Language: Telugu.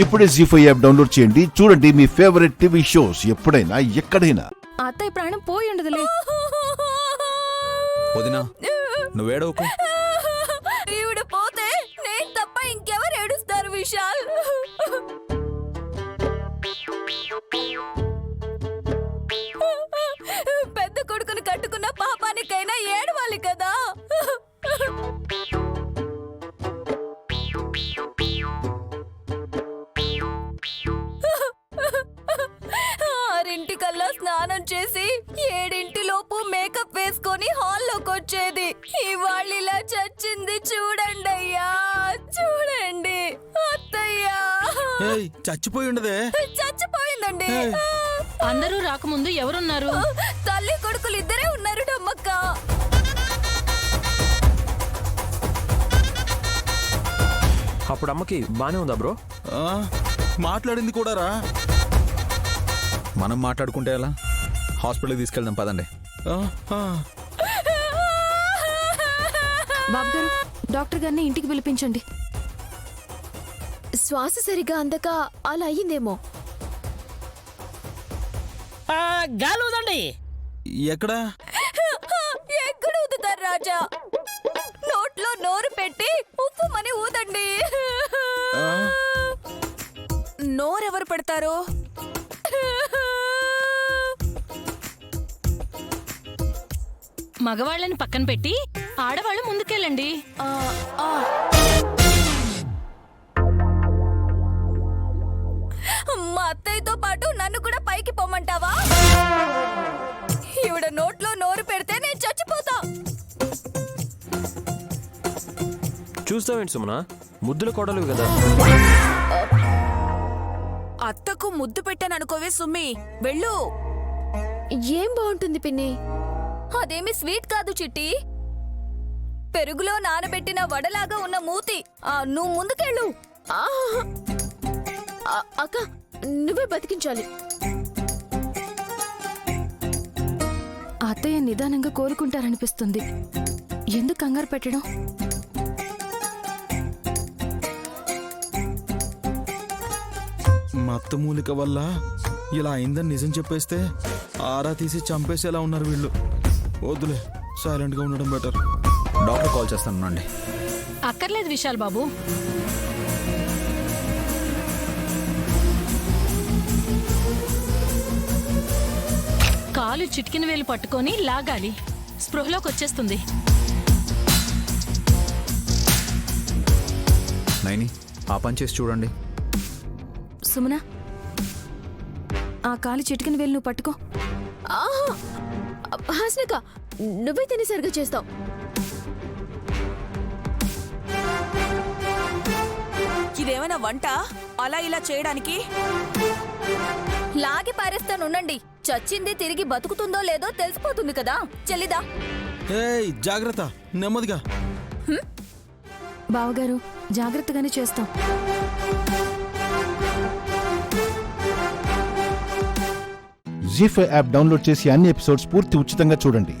ఇప్పుడే జీ5 యాప్ డౌన్లోడ్ చేయండి. చూడండి మీ ఫేవరెట్ టీవీ షోస్ ఎప్పుడైనా ఎక్కడైనా. అత్తయ్య ప్రాణం పోయి ఉండదులే. వదినా నువ్వేడవకు. ఈవిడ పోతే నేను తప్ప ఇంకెవరు ఏడుస్తారు విశాల్? పెద్ద కొడుకుని కట్టుకున్న పాపానికైనా ఏడవాలి కదా. ఆరింటికల్లా స్నానం చేసి 7 మేకప్ వేసుకొని హాల్లోకి వచ్చేది. ఇవాళ ఇలా చచ్చింది చూడండి అయ్యా, చూడండి అత్తయ్యా. చచ్చిపోయి ఉండదే. చచ్చిపోయిందండి. అందరూ రాకముందు ఎవరున్నారు? తల్లి కొడుకులు ఇద్దరే ఉన్నారు డమ్మక్క. అప్పుడు అమ్మకి బానే ఉందా బ్రో? మాట్లాడింది కూడా రా. మనం మాట్లాడుకుంటే ఎలా? హాస్పిటల్కి తీసుకెళ్దాం పదండి. బాబు గారు, డాక్టర్ గారిని ఇంటికి పిలిపించండి. శ్వాస సరిగా అందక అలా అయ్యిందేమో. గాలి ఊదండి. ఎక్కడ ఎక్కడ ఊదుతారు రాజా? నోట్లో నోరు పెట్టి ఉప్పుమని ఊదండి. నోరెవరు పెడతారు? మగవాళ్ళని పక్కన పెట్టి ఆడవాళ్ళు ముందుకెళ్ళండి. మా అత్తయ్యతో పాటు నన్ను కూడా పైకి పొమ్మంటావా? ఈవిడ నోట్లో నోరు పెడితే నేను చచ్చిపోతా. చూస్తావేంటి సుమనా, ముద్దుల కోడలు కదా. అత్తకు ముద్దు పెట్టాననుకోవే సుమ్మి, వెళ్ళు. ఏం బాగుంటుంది పిన్ని? అదేమి స్వీట్ కాదు చిట్టి, పెరుగులో నానబెట్టిన వడలాగా ఉన్న మూతి. నువ్వు ముందుకెళ్ళు. అక్క, నువ్వే బతికించాలి. అత్తయ్య నిదానంగా కోరుకుంటారనిపిస్తుంది. ఎందుకు కంగారు పెట్టడం? మత్తు మూలిక వల్ల ఇలా అయిందని నిజం చెప్పేస్తే ఆరా తీసి చంపేసేలా ఉన్నారు వీళ్ళు. వద్దులే, సైలెంట్ గా ఉండడం బెటర్. డాక్టర్ కాల్ చేస్తానండి. అక్కర్లేదు విశాల్ బాబు. కాలు చిటికిన వేలు పట్టుకొని లాగాలి, స్పృహలోకి వచ్చేస్తుంది. నైని, ఆ పని చేసి చూడండి. సుమన, ఆ కాలు చిటికిన వేలు నువ్వు పట్టుకో. హాస్నిక, నువ్వే తిని సరిగా చేస్తావు. ఇదేమైనా వంట అలా ఇలా చేయడానికి? లాగి పారేస్తానుండండి. చచ్చింది తిరిగి బతుకుతుందో లేదో తెలిసిపోతుంది కదా. చెల్లిదా. ఏయ్ జాగ్రత్త, నెమ్మదిగా. బావగారు, జాగ్రత్తగానే చేస్తాం. జీ5 యాప్ డౌన్లోడ్ చేసి అన్ని ఎపిసోడ్స్ పూర్తి ఉచితంగా చూడండి.